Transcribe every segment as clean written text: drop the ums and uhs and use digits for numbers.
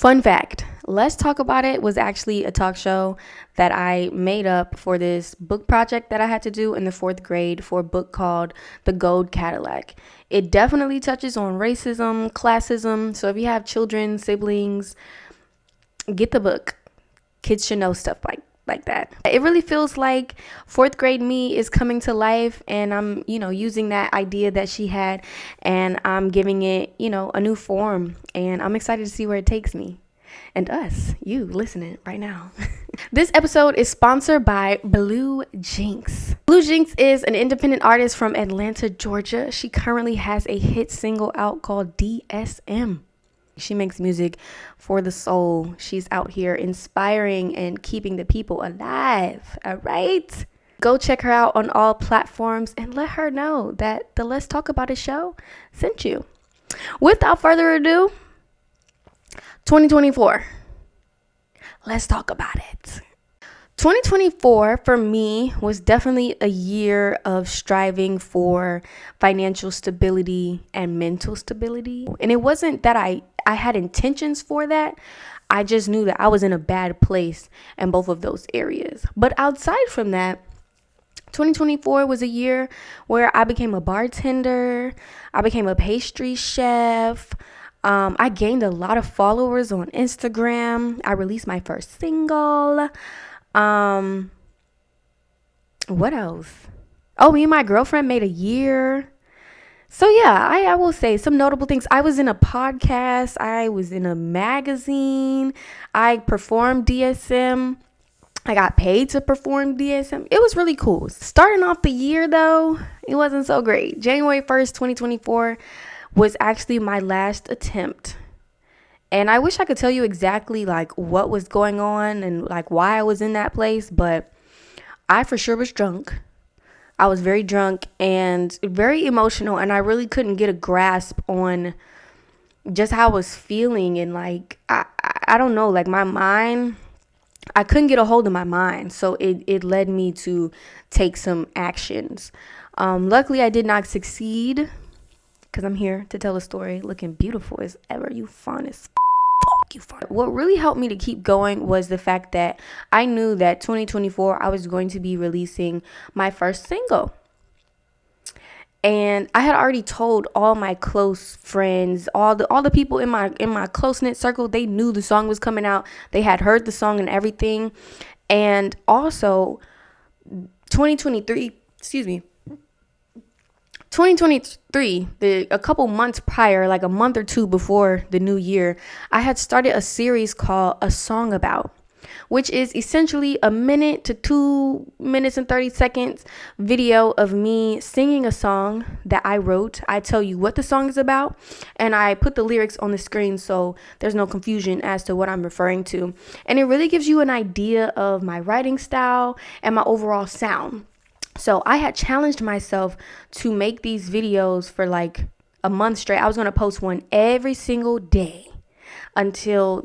Fun fact, Let's Talk About It was actually a talk show that I made up for this book project that I had to do in the 4th grade for a book called The Gold Cadillac. It definitely touches on racism, classism. So if you have children, siblings, get the book. Kids should know stuff like that. It really feels like 4th grade me is coming to life, and I'm, using that idea that she had, and I'm giving it, a new form, and I'm excited to see where it takes me and us, you listening right now. This episode is sponsored by Blue Jinx. Blue Jinx is an independent artist from Atlanta, Georgia. She currently has a hit single out called DSM. She makes music for the soul. She's out here inspiring and keeping the people alive. All right? Go check her out on all platforms and let her know that the Let's Talk About It show sent you. Without further ado, 2024. Let's talk about it. 2024 for me was definitely a year of striving for financial stability and mental stability. And it wasn't that I had intentions for that. I just knew that I was in a bad place in both of those areas. But outside from that, 2024 was a year where I became a bartender. I became a pastry chef. I gained a lot of followers on Instagram. I released my first single. What else? Oh, me and my girlfriend made a year. So yeah, I will say some notable things. I was in a podcast. I was in a magazine. I performed DSM. I got paid to perform DSM. It was really cool. Starting off the year though, it wasn't so great. January 1st, 2024 was actually my last attempt. And I wish I could tell you exactly like what was going on and like why I was in that place, but I for sure was drunk. I was very drunk and very emotional, and I really couldn't get a grasp on just how I was feeling, and like I don't know, like my mind, I couldn't get a hold of my mind, so it led me to take some actions. Luckily I did not succeed, because I'm here to tell a story looking beautiful as ever. You fun as fuck, you fun. What really helped me to keep going was the fact that I knew that 2024 I was going to be releasing my first single. And I had already told all my close friends, all the people in my close-knit circle, they knew the song was coming out. They had heard the song and everything. And also 2023, a couple months prior, like a month or two before the new year, I had started a series called A Song About, which is essentially a minute to 2 minutes and 30 seconds video of me singing a song that I wrote. I tell you what the song is about, and I put the lyrics on the screen so there's no confusion as to what I'm referring to. And it really gives you an idea of my writing style and my overall sound. So I had challenged myself to make these videos for like a month straight. I was going to post one every single day until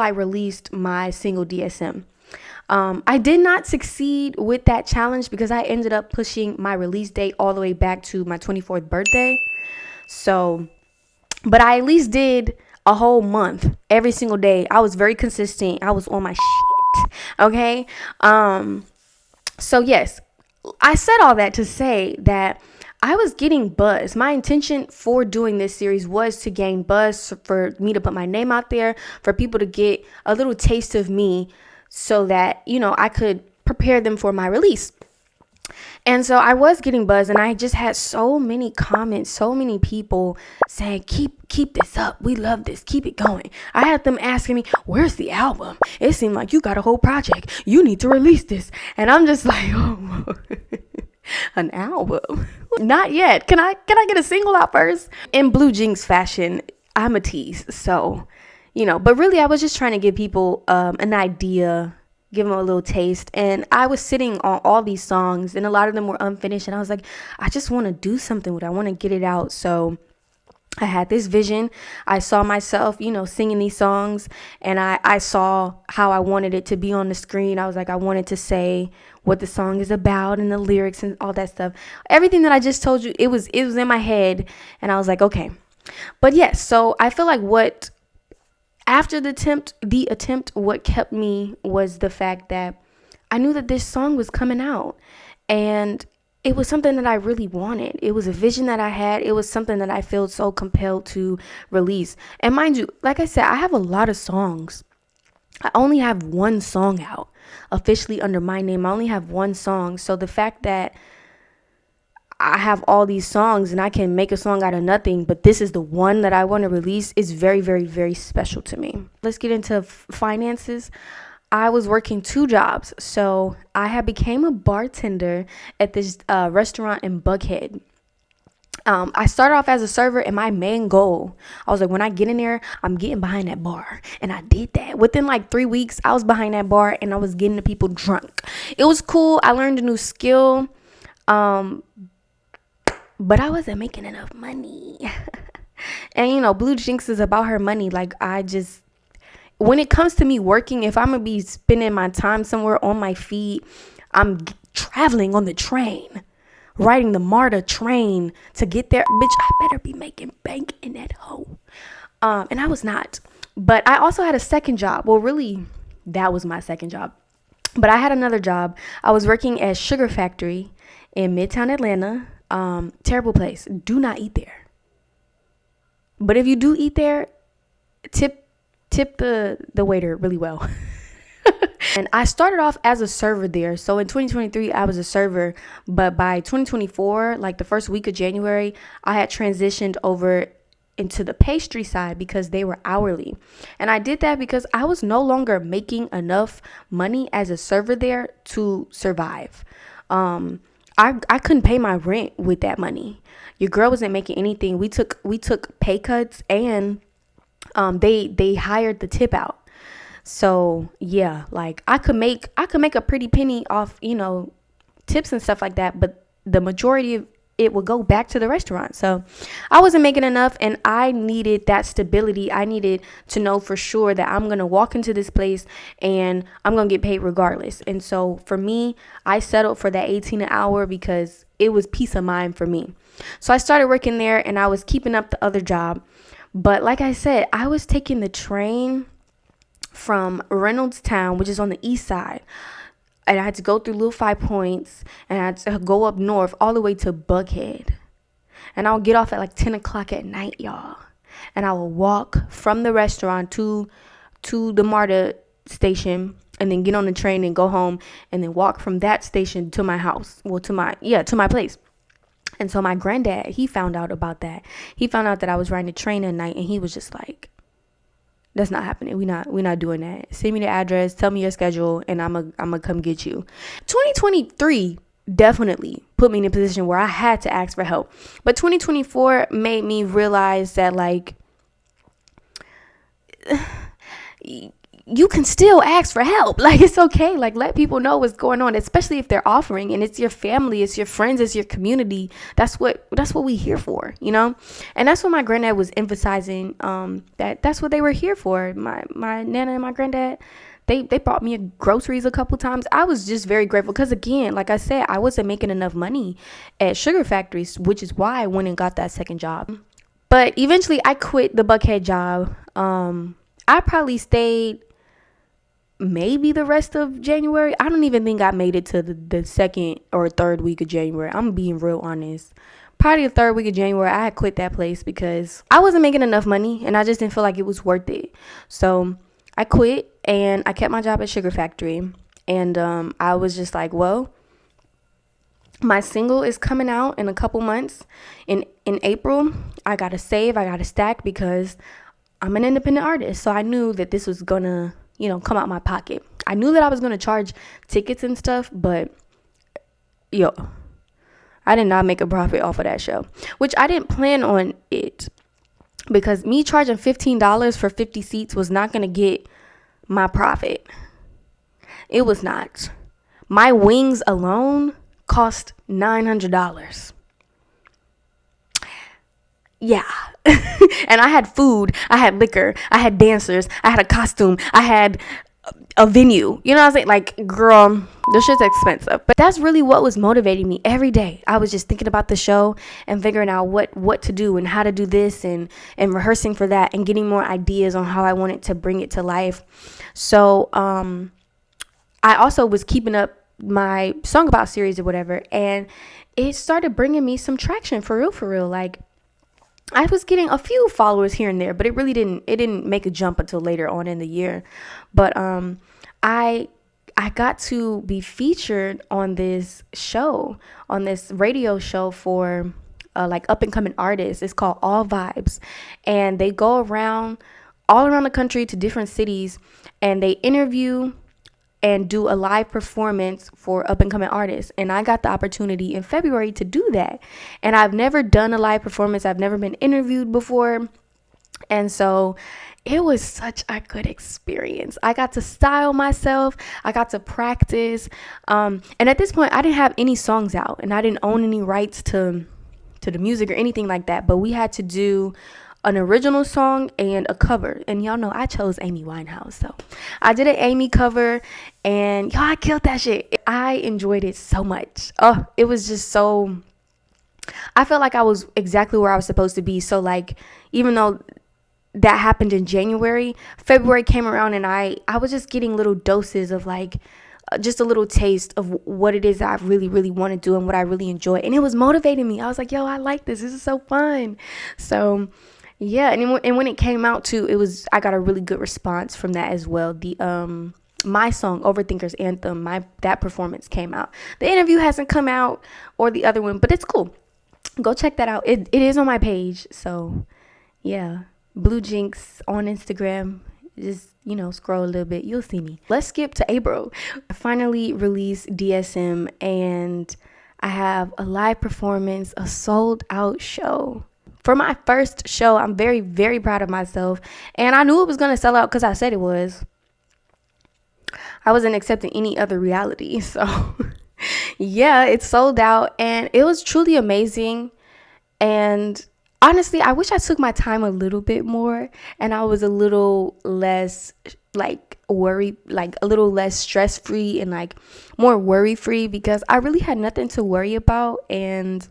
I released my single DSM. I did not succeed with that challenge because I ended up pushing my release date all the way back to my 24th birthday. So, but I at least did a whole month every single day. I was very consistent. I was on my shit. Okay. So yes, I said all that to say that I was getting buzz. My intention for doing this series was to gain buzz, for me to put my name out there, for people to get a little taste of me so that, I could prepare them for my release. And so I was getting buzz, and I just had so many comments, so many people saying, keep this up. We love this. Keep it going. I had them asking me, where's the album? It seemed like you got a whole project. You need to release this. And I'm just like, oh, an album? Not yet. Can I get a single out first? In Blue Jinx fashion, I'm a tease. So, but really I was just trying to give people an idea, give them a little taste. And I was sitting on all these songs, and a lot of them were unfinished. And I was like, I just want to do something with it. I want to get it out. So I had this vision. I saw myself, singing these songs, and I saw how I wanted it to be on the screen. I was like, I wanted to say what the song is about and the lyrics and all that stuff. Everything that I just told you, it was in my head, and I was like, okay. But yes, so I feel like what After the attempt, what kept me was the fact that I knew that this song was coming out, and it was something that I really wanted. It was a vision that I had. It was something that I felt so compelled to release. And mind you, like I said, I have a lot of songs. I only have one song out officially under my name. I only have one song. So the fact that I have all these songs and I can make a song out of nothing, but this is the one that I want to release is very, very, very special to me. Let's get into finances. I was working two jobs. So I had became a bartender at this restaurant in Buckhead. I started off as a server, and my main goal, I was like, when I get in there, I'm getting behind that bar. And I did that. Within like 3 weeks, I was behind that bar and I was getting the people drunk. It was cool. I learned a new skill. But I wasn't making enough money. And Blue Jinx is about her money. Like, when it comes to me working, if I'm gonna be spending my time somewhere on my feet, I'm traveling on the train, riding the MARTA train to get there. Bitch, I better be making bank in that hole. And I was not. But I also had a second job. Well, really, that was my second job. But I had another job. I was working at Sugar Factory in Midtown Atlanta. Terrible place. Do not eat there. But if you do eat there, tip the waiter really well. And I started off as a server there. So in 2023, I was a server. But by 2024, like the first week of January, I had transitioned over into the pastry side because they were hourly. And I did that because I was no longer making enough money as a server there to survive. I couldn't pay my rent with that money. Your girl wasn't making anything. We took pay cuts, and they hired the tip out. So yeah, like I could make a pretty penny off, tips and stuff like that, but the majority of it would go back to the restaurant. So I wasn't making enough, and I needed that stability. I needed to know for sure that I'm going to walk into this place and I'm going to get paid regardless. And so for me, I settled for that 18 an hour because it was peace of mind for me. So I started working there, and I was keeping up the other job. But like I said, I was taking the train from Reynoldstown, which is on the east side. And I had to go through Little Five Points, and I had to go up north all the way to Buckhead. And I would get off at like 10 o'clock at night, y'all. And I would walk from the restaurant to the MARTA station, and then get on the train and go home, and then walk from that station to my house. Well, to my place. And so my granddad, he found out about that. He found out that I was riding the train at night, and he was just like, that's not happening. We're not doing that. Send me the address, tell me your schedule, and I'm gonna come get you. 2023 definitely put me in a position where I had to ask for help. But 2024 made me realize that, like, you can still ask for help. Like, it's okay. Like, let people know what's going on, especially if they're offering, and it's your family, it's your friends, it's your community. That's what we here for, And that's what my granddad was emphasizing, that's what they were here for. My nana and my granddad, they bought me groceries a couple times. I was just very grateful because, again, like I said, I wasn't making enough money at Sugar Factories, which is why I went and got that second job. But eventually I quit the Buckhead job. I probably stayed maybe the rest of January. I don't even think I made it to the second or third week of January. I'm being real honest. Probably the third week of January, I had quit that place because I wasn't making enough money, and I just didn't feel like it was worth it. So I quit, and I kept my job at Sugar Factory. And I was just like, well, my single is coming out in a couple months. In April, I got to save, I got to stack, because I'm an independent artist. So I knew that this was going to come out my pocket. I knew that I was going to charge tickets and stuff, but I did not make a profit off of that show, which I didn't plan on it, because me charging $15 for 50 seats was not going to get my profit. It was not. My wings alone cost $900. Yeah. And I had food, I had liquor, I had dancers, I had a costume, I had a venue. You know what I'm saying? Like, girl, this shit's expensive. But that's really what was motivating me every day. I was just thinking about the show and figuring out what to do and how to do this, and rehearsing for that and getting more ideas on how I wanted to bring it to life. So I also was keeping up my song about series or whatever, and it started bringing me some traction, for real. Like, I was getting a few followers here and there, but it didn't make a jump until later on in the year. But I I got to be featured on this show, on this radio show for like up and coming artists. It's called All Vibes, and they go around all around the country to different cities, and they interview and do a live performance for up and coming artists. And I got the opportunity in February to do that. And I've never done a live performance. I've never been interviewed before. And so it was such a good experience. I got to style myself. I got to practice. And at this point, I didn't have any songs out, and I didn't own any rights to the music or anything like that. But we had to do an original song and a cover. And y'all know I chose Amy Winehouse. So I did an Amy cover, and y'all, I killed that shit. I enjoyed it so much. Oh, it was just so, I felt like I was exactly where I was supposed to be. So like, even though that happened in January, February came around, and I was just getting little doses of like, just a little taste of what it is that I really want to do and what I really enjoy. And it was motivating me. I was like, yo, I like this. This is so fun. So yeah. And when it came out too, I got a really good response from that as well. The, my song Overthinker's Anthem, that performance came out. The interview hasn't come out, or the other one, but it's cool. Go check that out. It is on my page. So yeah. Blue Jinx on Instagram. Just, scroll a little bit. You'll see me. Let's skip to April. I finally released DSM, and I have a live performance, a sold out show. For my first show, I'm very, very proud of myself. And I knew it was going to sell out because I said it was. I wasn't accepting any other reality. So yeah, it sold out, and it was truly amazing. And honestly, I wish I took my time a little bit more, and I was a little less like worried, like a little less stress free and like more worry free, because I really had nothing to worry about. And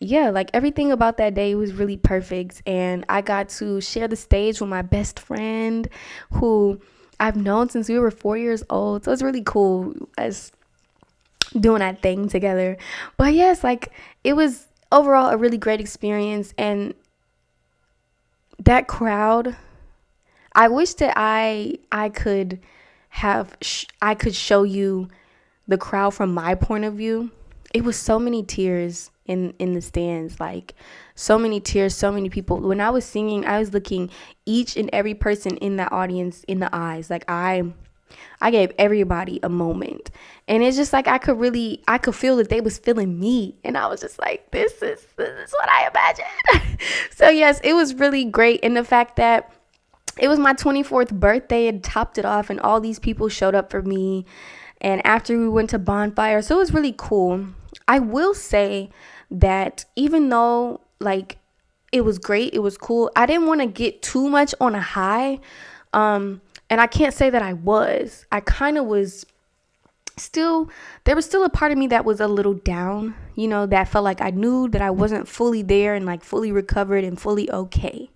yeah, like everything about that day was really perfect. And I got to share the stage with my best friend, who I've known since we were 4 years old. So it's really cool us doing that thing together. But yes, like it was overall a really great experience. And that crowd, I wish that I could I could show you the crowd from my point of view. It was so many tears in the stands, like so many tears, so many people. When I was singing, I was looking each and every person in that audience in the eyes. Like I gave everybody a moment, and it's just like I could feel that they was feeling me, and I was just like, this is what I imagined. So yes, it was really great. And the fact that it was my 24th birthday, and topped it off, and all these people showed up for me, and after we went to Bonfire, so it was really cool. I will say that even though like it was great, it was cool, I didn't want to get too much on a high. And I can't say that I kind of was still, there was still a part of me that was a little down, that felt like I knew that I wasn't fully there and like fully recovered and fully okay.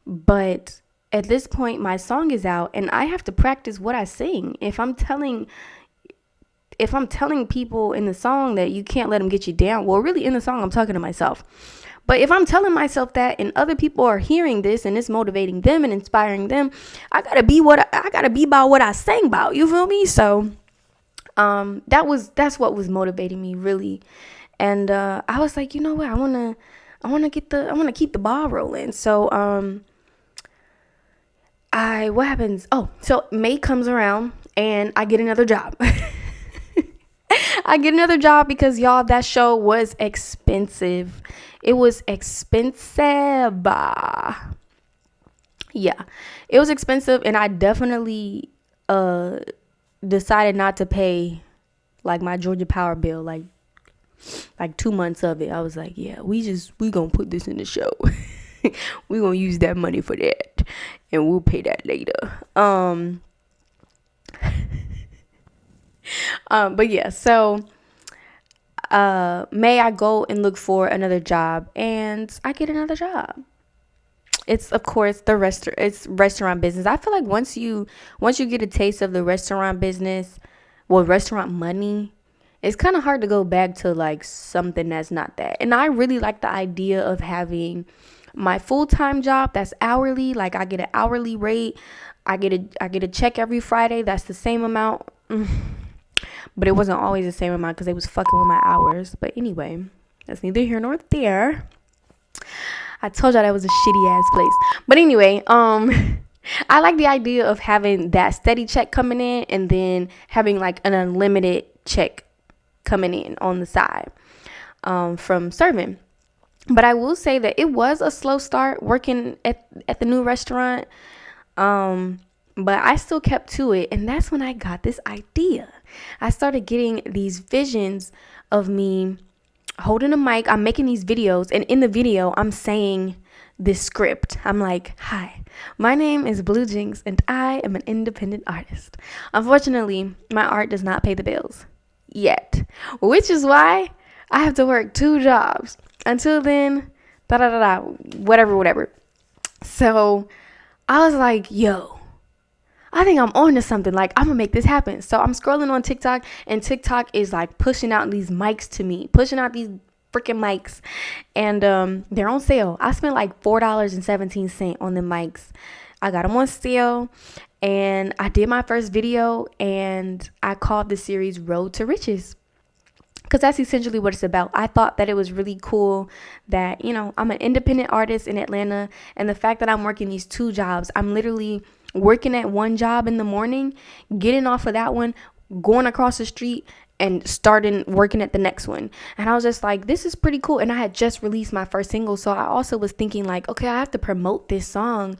But at this point, my song is out, and I have to practice what I sing. If I'm telling people in the song that you can't let them get you down, well, really in the song, I'm talking to myself. But if I'm telling myself that, and other people are hearing this, and it's motivating them and inspiring them, I gotta be about what I sang about. You feel me? So, that's what was motivating me really. And, I was like, you know what? I want to keep the ball rolling. So, what happens? Oh, so May comes around, and I get another job. I get another job because, y'all, that show was expensive. It was expensive. Yeah, it was expensive, and I definitely decided not to pay like my Georgia Power bill, like 2 months of it. I was like, yeah, we gonna put this in the show. We gonna use that money for that. and we'll pay that later. But yeah, so May I go and look for another job, and I get another job. It's of course it's restaurant business. I feel like once you get a taste of the restaurant business, well, restaurant money, it's kind of hard to go back to like something that's not that. And I really like the idea of having my full-time job that's hourly. Like I get an hourly rate. I get a check every Friday. That's the same amount. But it wasn't always the same amount because they was fucking with my hours. But anyway, that's neither here nor there. I told y'all that was a shitty ass place. But anyway, I like the idea of having that steady check coming in and then having like an unlimited check coming in on the side from serving. But I will say that it was a slow start working at the new restaurant. But I still kept to it. And that's when I got this idea. I started getting these visions of me holding a mic. I'm making these videos. And in the video, I'm saying this script. I'm like, hi, my name is Blue Jinx and I am an independent artist. Unfortunately, my art does not pay the bills yet, which is why I have to work 2 jobs. Until then, whatever. So I was like, yo, I think I'm on to something. Like, I'm gonna make this happen. So I'm scrolling on TikTok, and TikTok is like pushing out these mics to me, pushing out these freaking mics, and they're on sale. I spent like $4.17 on the mics. I got them on sale, and I did my first video, and I called the series Road to Riches. Because that's essentially what it's about. I thought that it was really cool that, I'm an independent artist in Atlanta. And the fact that I'm working these 2 jobs, I'm literally working at one job in the morning, getting off of that one, going across the street and starting working at the next one. And I was just like, this is pretty cool. And I had just released my first single. So I also was thinking like, okay, I have to promote this song.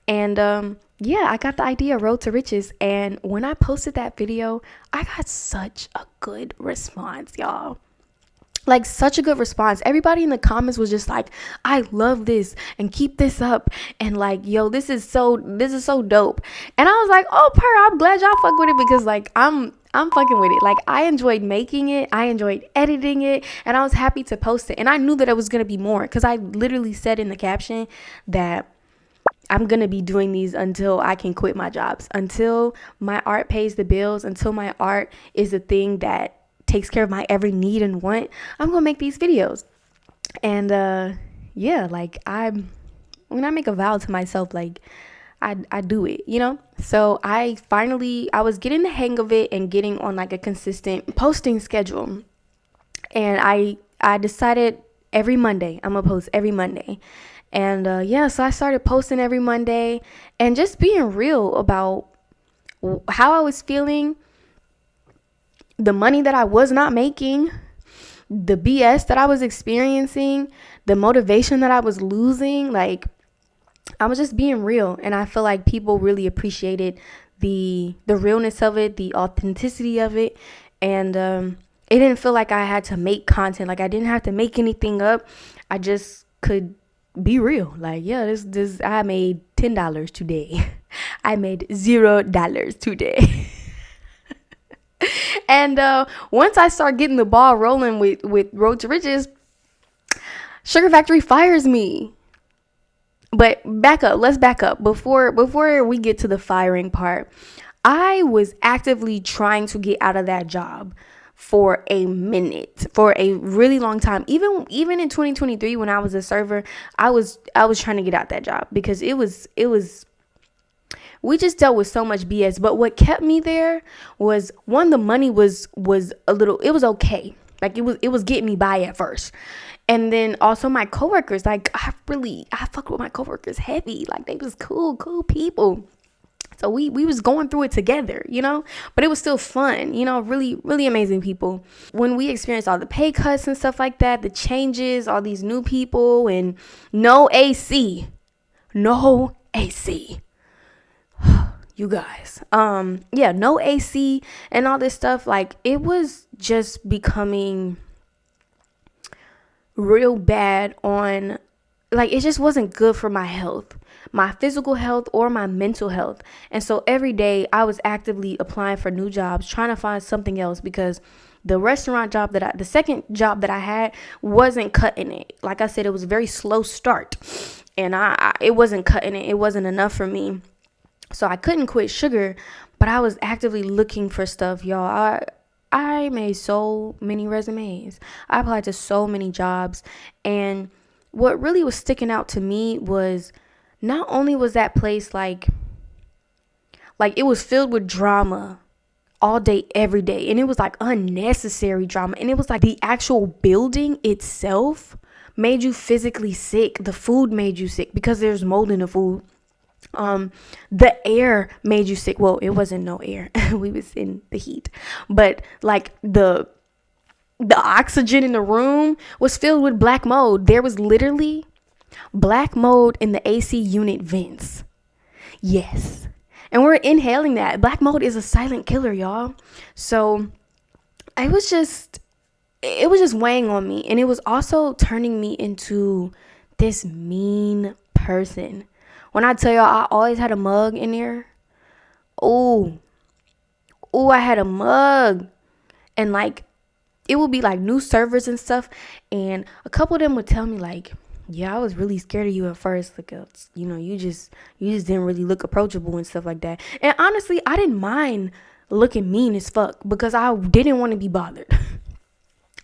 And I got the idea, Road to Riches. And when I posted that video, I got such a good response, y'all. Like such a good response. Everybody in the comments was just like, I love this and keep this up. And like, yo, this is so dope. And I was like, oh, I'm glad y'all fuck with it because like I'm fucking with it. Like I enjoyed making it. I enjoyed editing it. And I was happy to post it. And I knew that it was going to be more because I literally said in the caption that I'm going to be doing these until I can quit my jobs, until my art pays the bills, until my art is a thing that takes care of my every need and want. I'm going to make these videos. And like when I make a vow to myself, like I do it, So I was getting the hang of it and getting on like a consistent posting schedule. And I decided every Monday, I'm going to post every Monday. And so I started posting every Monday and just being real about how I was feeling, the money that I was not making, the BS that I was experiencing, the motivation that I was losing. Like I was just being real. And I feel like people really appreciated the realness of it, the authenticity of it. And it didn't feel like I had to make content. Like I didn't have to make anything up. I just could be real. Like, yeah, this I made $10 today. I made $0 today. And once I start getting the ball rolling with Road to Riches, Sugar Factory fires me. But let's back up. Before we get to the firing part, I was actively trying to get out of that job for a minute, for a really long time. Even in 2023 when I was a server, I was trying to get out that job because it was we just dealt with so much BS. But what kept me there was, one, the money was a little, it was okay. Like it was getting me by at first. And then also my coworkers, like I fucked with my coworkers heavy. Like they was cool people. So we was going through it together, but it was still fun, really, really amazing people. When we experienced all the pay cuts and stuff like that, the changes, all these new people and no AC, you guys, no AC and all this stuff. Like it was just becoming real bad on, like, it just wasn't good for my health. my physical health or my mental health. And so every day I was actively applying for new jobs, trying to find something else, because the second job that I had wasn't cutting it. Like I said, it was a very slow start, and it wasn't cutting it. It wasn't enough for me. So I couldn't quit sugar, but I was actively looking for stuff, y'all. I made so many resumes. I applied to so many jobs, and what really was sticking out to me was, not only was that place like it was filled with drama all day, every day. And it was like unnecessary drama. And it was like the actual building itself made you physically sick. The food made you sick because there's mold in the food. The air made you sick. Well, it wasn't no air. We was in the heat. But like the oxygen in the room was filled with black mold. There was literally black mold in the AC unit vents. Yes. And we're inhaling that. Black mold is a silent killer, y'all. So it was just weighing on me. And it was also turning me into this mean person. When I tell y'all, I always had a mug in there. Oh, I had a mug. And like, it would be like new servers and stuff. And a couple of them would tell me like, yeah, I was really scared of you at first. Like, you just didn't really look approachable and stuff like that. And honestly, I didn't mind looking mean as fuck because I didn't want to be bothered.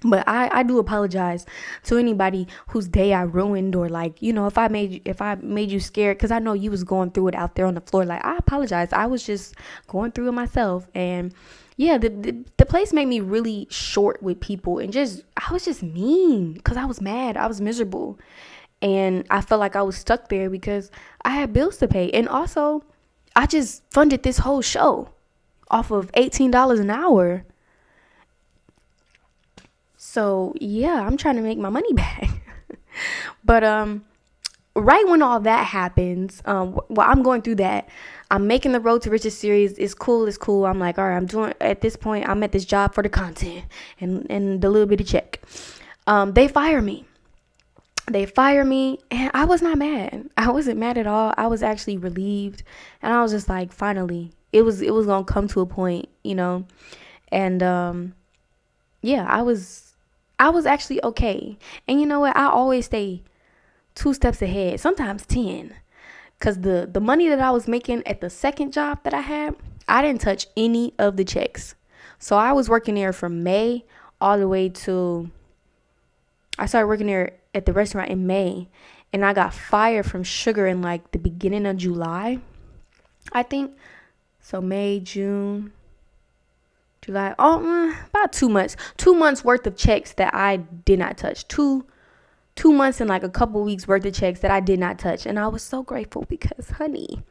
But I do apologize to anybody whose day I ruined, or like, if I made you scared, because I know you was going through it out there on the floor. Like, I apologize. I was just going through it myself. And yeah, the place made me really short with people, and I was just mean because I was mad. I was miserable. And I felt like I was stuck there because I had bills to pay. And also, I just funded this whole show off of $18 an hour. So yeah, I'm trying to make my money back. But right when all that happens, while I'm going through that, I'm making the Road to Riches series. It's cool. I'm like, all right, at this point, I'm at this job for the content and the little bit of check. They fire me, and I was not mad. I wasn't mad at all. I was actually relieved, and I was just like, finally, it was gonna come to a point, and yeah, I was actually okay. And you know what? I always stay 2 steps ahead, sometimes 10. Because the money that I was making at the second job that I had, I didn't touch any of the checks. So I was working there from May all the way to, I started working there at the restaurant in May. And I got fired from sugar in like the beginning of July, I think. So May, June, July, about 2 months. 2 months worth of checks that I did not touch. Two months and like a couple weeks worth of checks that I did not touch. And I was so grateful because, honey,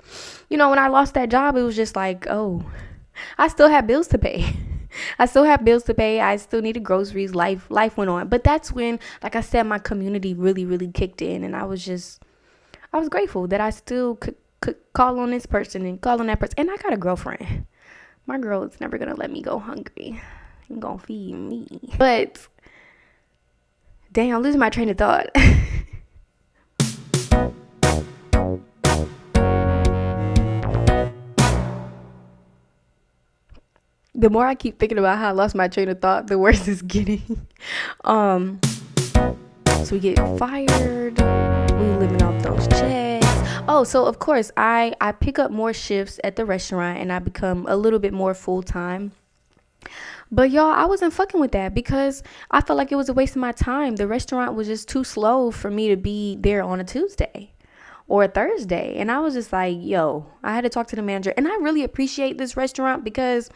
when I lost that job, it was just like, oh, I still had bills to pay. I still needed groceries. Life went on. But that's when, like I said, my community really, really kicked in. And I was grateful that I still could call on this person and call on that person. And I got a girlfriend. My girl is never going to let me go hungry. She's going to feed me. But, dang, I'm losing my train of thought. The more I keep thinking about how I lost my train of thought, the worse it's getting. So we get fired. We living off those checks. Oh, so of course, I pick up more shifts at the restaurant and I become a little bit more full-time. But y'all, I wasn't fucking with that because I felt like it was a waste of my time. The restaurant was just too slow for me to be there on a Tuesday or a Thursday. And I was just like, yo, I had to talk to the manager. And I really appreciate this restaurant because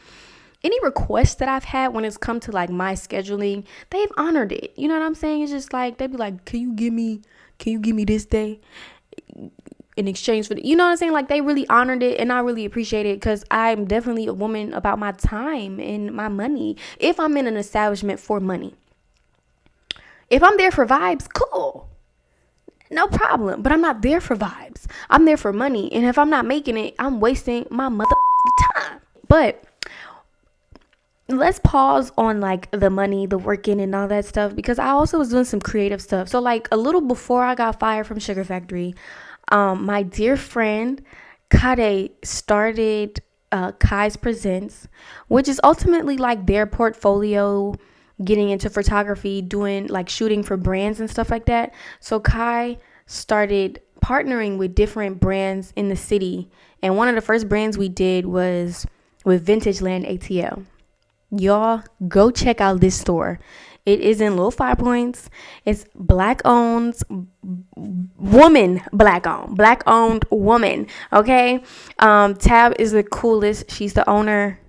any requests that I've had when it's come to like my scheduling, they've honored it. You know what I'm saying? It's just like, they'd be like, can you give me this day in exchange for the, you know what I'm saying? Like, they really honored it, and I really appreciate it because I'm definitely a woman about my time and my money. If I'm in an establishment for money, if I'm there for vibes, cool, no problem. But I'm not there for vibes. I'm there for money, and if I'm not making it, I'm wasting my mother time. But let's pause on like the money, the working and all that stuff, because I also was doing some creative stuff. So like a little before I got fired from Sugar Factory, My dear friend Kade started Kai's Presents, which is ultimately like their portfolio, getting into photography, doing like shooting for brands and stuff like that. So Kai started partnering with different brands in the city. And one of the first brands we did was with Vintage Land ATL. Y'all go check out this store. It is in Little Five Points. It's black owned woman, black owned woman. Okay. Tab is the coolest. She's the owner.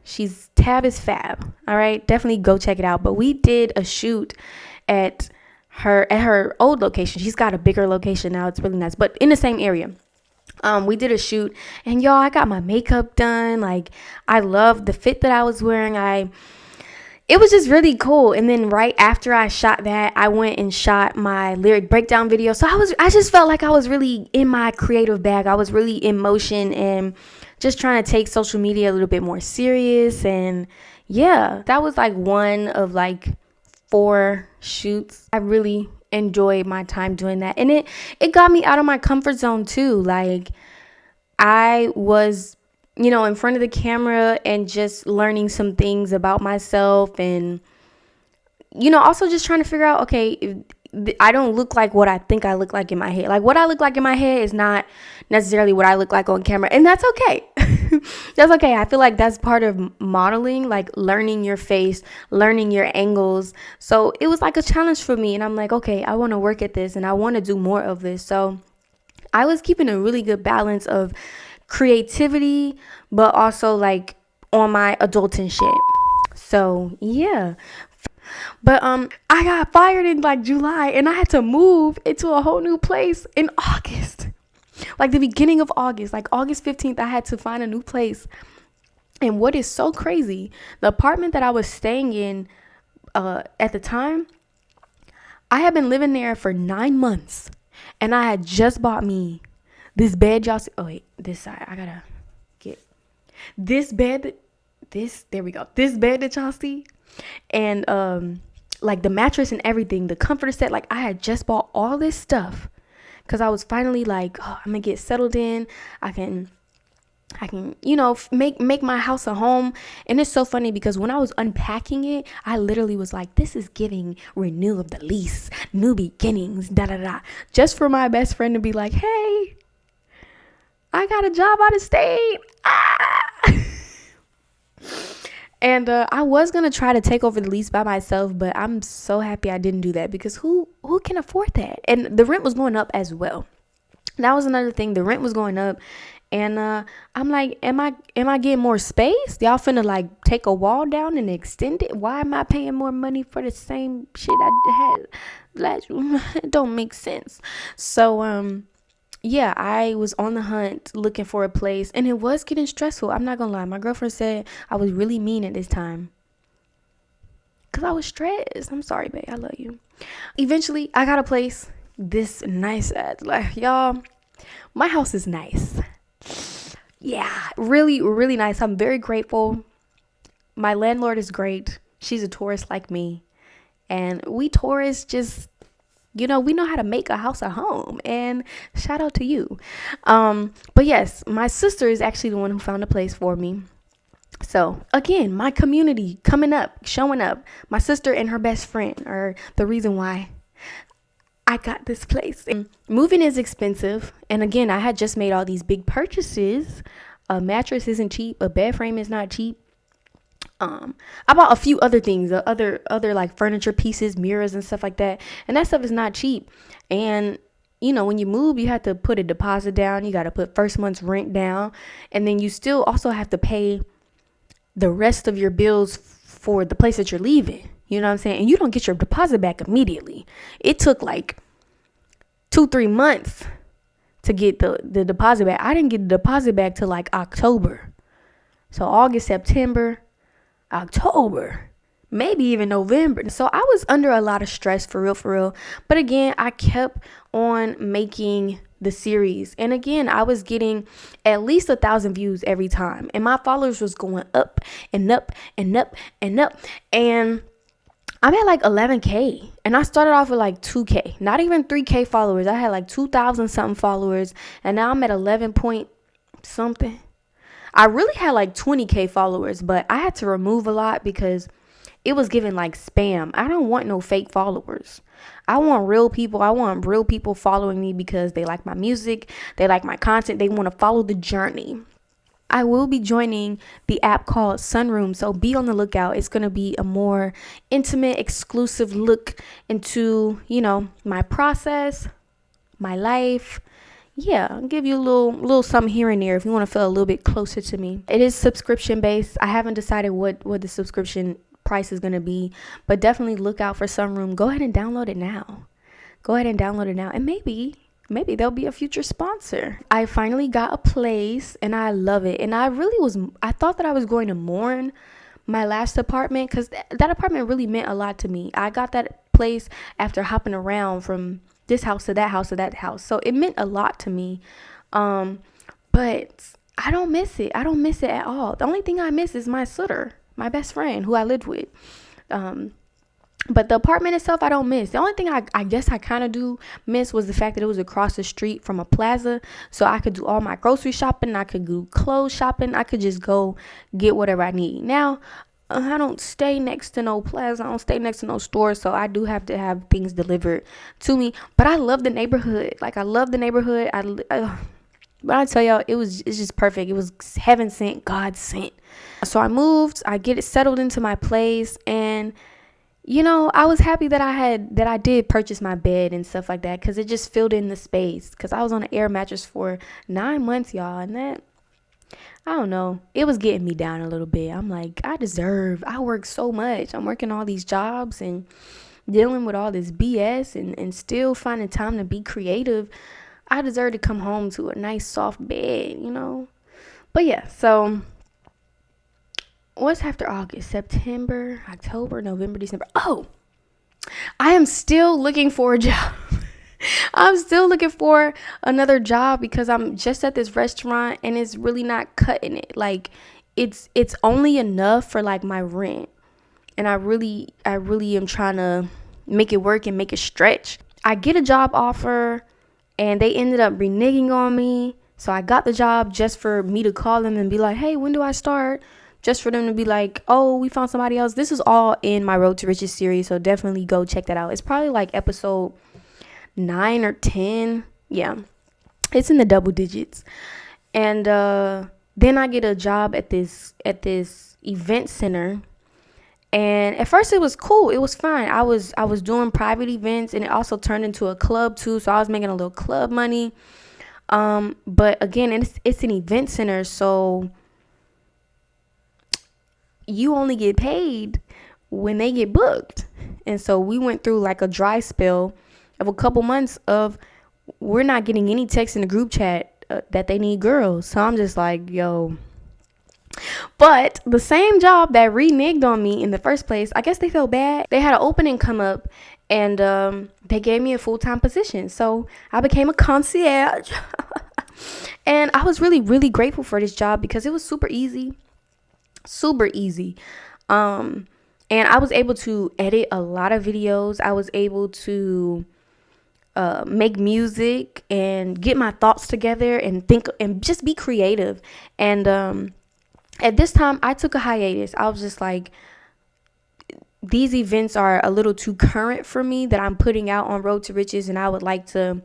Tab is fab. All right. Definitely go check it out. But we did a shoot at her old location. She's got a bigger location now. It's really nice, but in the same area. We did a shoot, and y'all, I got my makeup done. Like, I loved the fit that I was wearing. It was just really cool. And then right after I shot that, I went and shot my lyric breakdown video. So I just felt like I was really in my creative bag. I was really in motion and just trying to take social media a little bit more serious. And yeah, that was like one of like 4 shoots. I really enjoyed my time doing that. And it got me out of my comfort zone too. Like, I was, in front of the camera and just learning some things about myself, and, also just trying to figure out, okay, I don't look like what I think I look like in my head. Like, what I look like in my head is not necessarily what I look like on camera. And that's okay. That's okay. I feel like that's part of modeling, like learning your face, learning your angles. So it was like a challenge for me. And I'm like, okay, I want to work at this and I want to do more of this. So I was keeping a really good balance of creativity, but also like on my adulting shit. So yeah. But I got fired in like July, and I had to move into a whole new place in August. Like the beginning of August, like August 15th, I had to find a new place. And what is so crazy, the apartment that I was staying in at the time, I had been living there for 9 months, and I had just bought me this bed, y'all see. Oh wait, this side, I gotta get this bed. There we go. This bed that y'all see, and like the mattress and everything, the comforter set. Like, I had just bought all this stuff because I was finally like, oh, I'm gonna get settled in. I can make my house a home. And it's so funny because when I was unpacking it, I literally was like, this is giving renew of the lease, new beginnings, da da da, just for my best friend to be like, hey, I got a job out of state. And I was going to try to take over the lease by myself, but I'm so happy I didn't do that, because who can afford that? And the rent was going up as well. That was another thing. The rent was going up. And I'm like, am I getting more space? Y'all finna like take a wall down and extend it? Why am I paying more money for the same shit I had last? It don't make sense. So yeah, I was on the hunt looking for a place, and it was getting stressful. I'm not gonna lie. My girlfriend said I was really mean at this time because I was stressed. I'm sorry, babe. I love you. Eventually, I got a place. This nice ass, like, y'all, my house is nice. Yeah, really, really nice. I'm very grateful. My landlord is great. She's a tourist like me, and we tourists just, we know how to make a house a home, and shout out to you. But yes, my sister is actually the one who found a place for me. So again, my community coming up, showing up. My sister and her best friend are the reason why I got this place. And moving is expensive. And again, I had just made all these big purchases. A mattress isn't cheap. A bed frame is not cheap. I bought a few other things, other like furniture pieces, mirrors and stuff like that. And that stuff is not cheap. And when you move, you have to put a deposit down. You got to put first month's rent down. And then you still also have to pay the rest of your bills for the place that you're leaving. You know what I'm saying? And you don't get your deposit back immediately. It took like 2-3 months to get the deposit back. I didn't get the deposit back till like October. So August, September, October, maybe even November. So I was under a lot of stress, for real. But again, I kept on making the series. And again, I was getting at least 1,000 views every time. And my followers was going up and up and up and up. And I'm at like 11K, and I started off with like 2K, not even 3K followers. I had like 2,000 something followers, and now I'm at 11 point something. I really had like 20K followers, but I had to remove a lot because it was giving like spam. I don't want no fake followers. I want real people. I want real people following me because they like my music, they like my content, they want to follow the journey. I will be joining the app called Sunroom, so be on the lookout. It's going to be a more intimate, exclusive look into, my process, my life. Yeah, I'll give you a little something here and there if you want to feel a little bit closer to me. It is subscription based. I haven't decided what the subscription price is going to be, but definitely look out for Sunroom. Go ahead and download it now. And maybe there'll be a future sponsor. I finally got a place and I love it. And I thought that I was going to mourn my last apartment because that apartment really meant a lot to me. I got that place after hopping around from this house to that house to that house. So it meant a lot to me. But I don't miss it. I don't miss it at all. The only thing I miss is my sitter, my best friend who I lived with. But the apartment itself, I don't miss. The only thing I guess I kind of do miss was the fact that it was across the street from a plaza. So I could do all my grocery shopping. I could do clothes shopping. I could just go get whatever I need. Now, I don't stay next to no plaza. I don't stay next to no store. So I do have to have things delivered to me. But I love the neighborhood. Like, I love the neighborhood. But I tell y'all, it's just perfect. It was heaven sent, God sent. So I moved. I get it settled into my place, and I was happy that I did purchase my bed and stuff like that because it just filled in the space. Because I was on an air mattress for 9 months, y'all, and that, I don't know, it was getting me down a little bit. I'm like, I work so much. I'm working all these jobs and dealing with all this BS and still finding time to be creative. I deserve to come home to a nice soft bed, But yeah, so what's after August? September, October, November, December. Oh, I am still looking for a job. I'm still looking for another job because I'm just at this restaurant and it's really not cutting it. Like, it's only enough for like my rent. And I really am trying to make it work and make it stretch. I get a job offer and they ended up reneging on me. So I got the job just for me to call them and be like, hey, when do I start? Just for them to be like, oh, we found somebody else. This is all in my Road to Riches series, so definitely go check that out. It's probably like episode 9 or 10. Yeah, it's in the double digits. And then I get a job at this event center. And at first it was cool. It was fine. I was doing private events, and it also turned into a club too. So I was making a little club money. But again, it's an event center, so you only get paid when they get booked. And so we went through like a dry spell of a couple months of we're not getting any text in the group chat that they need girls. So I'm just like, yo. But the same job that reneged on me in the first place, I guess they felt bad. They had an opening come up and they gave me a full-time position. So I became a concierge. And I was really, really grateful for this job because it was super easy. And I was able to edit a lot of videos. I was able to make music and get my thoughts together and think and just be creative. And at this time, I took a hiatus. I was just like, these events are a little too current for me that I'm putting out on Road to Riches, and I would like to,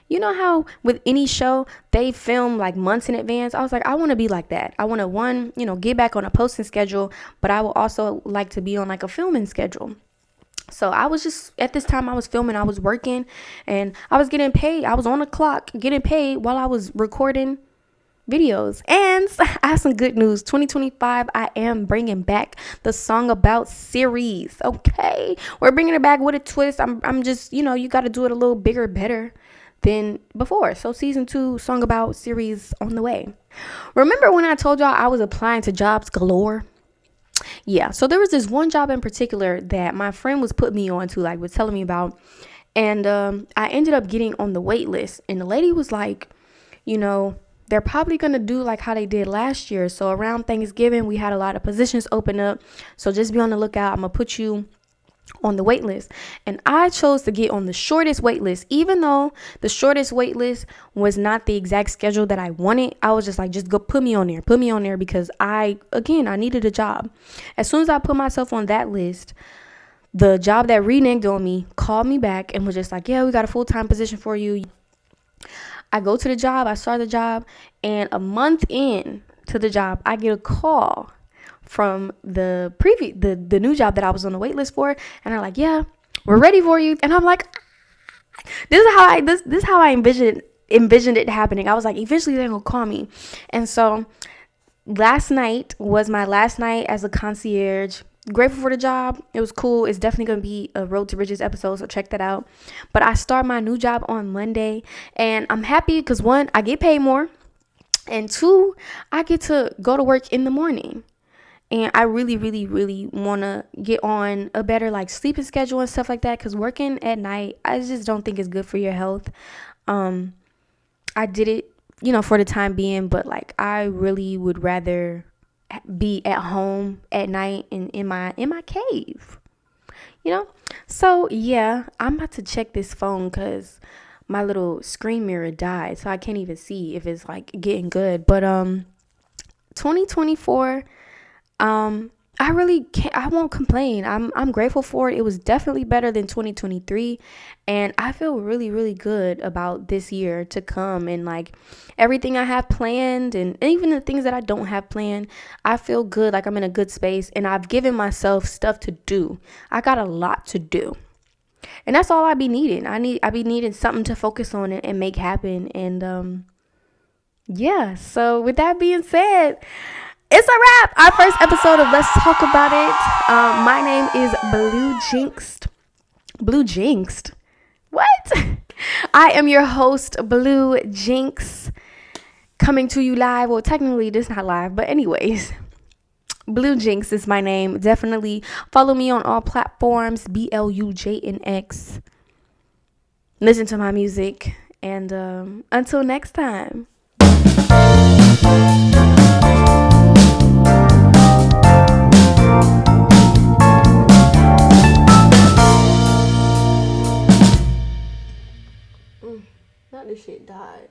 you know how with any show they film like months in advance. I was like, I want to be like that. I want to get back on a posting schedule, but I will also like to be on like a filming schedule. So I was just, at this time I was filming, I was working, and I was getting paid. I was on the clock getting paid while I was recording videos. And I have some good news. 2025, I am bringing back the Song About series. Okay, we're bringing it back with a twist. I'm just, you got to do it a little bigger, better than before. So season 2 Song About series on the way. Remember when I told y'all I was applying to jobs galore? Yeah, so there was this one job in particular that my friend was putting me on to, like was telling me about, and I ended up getting on the wait list. And the lady was like, they're probably going to do like how they did last year. So around Thanksgiving, we had a lot of positions open up. So just be on the lookout. I'm going to put you on the wait list, and I chose to get on the shortest wait list. Even though the shortest wait list was not the exact schedule that I wanted, I was just like, just go put me on there, because I needed a job. As soon as I put myself on that list, the job that reneged on me called me back and was just like, yeah, we got a full-time position for you. I go to the job, I start the job, and a month in to the job, I get a call from the new job that I was on the wait list for, and they're like, yeah, we're ready for you. And I'm like, this is how I envisioned it happening. I was like, eventually they're gonna call me. And so last night was my last night as a concierge. Grateful for the job. It was cool. It's definitely gonna be a Road to Riches episode, so check that out. But I start my new job on Monday, and I'm happy because, one, I get paid more, and two, I get to go to work in the morning. And I really, really, really want to get on a better like sleeping schedule and stuff like that, because working at night, I just don't think is good for your health. I did it, for the time being, but like I really would rather be at home at night and in my cave, So yeah, I'm about to check this phone because my little screen mirror died, so I can't even see if it's like getting good. But 2024, I really can't, I won't complain. I'm grateful for it. It was definitely better than 2023, and I feel really, really good about this year to come, and like everything I have planned, and even the things that I don't have planned. I feel good, like I'm in a good space, and I've given myself stuff to do. I got a lot to do, and that's all I be needing. I be needing something to focus on and make happen. And yeah, so with that being said, it's a wrap. Our first episode of Let's Talk About It. My name is Blue Jinxed. Blue Jinxed? What? I am your host, Blue Jinx, coming to you live. Well, technically, this is not live, but anyways, Blue Jinx is my name. Definitely follow me on all platforms, BLUJNX. Listen to my music, and until next time. Not this shit died.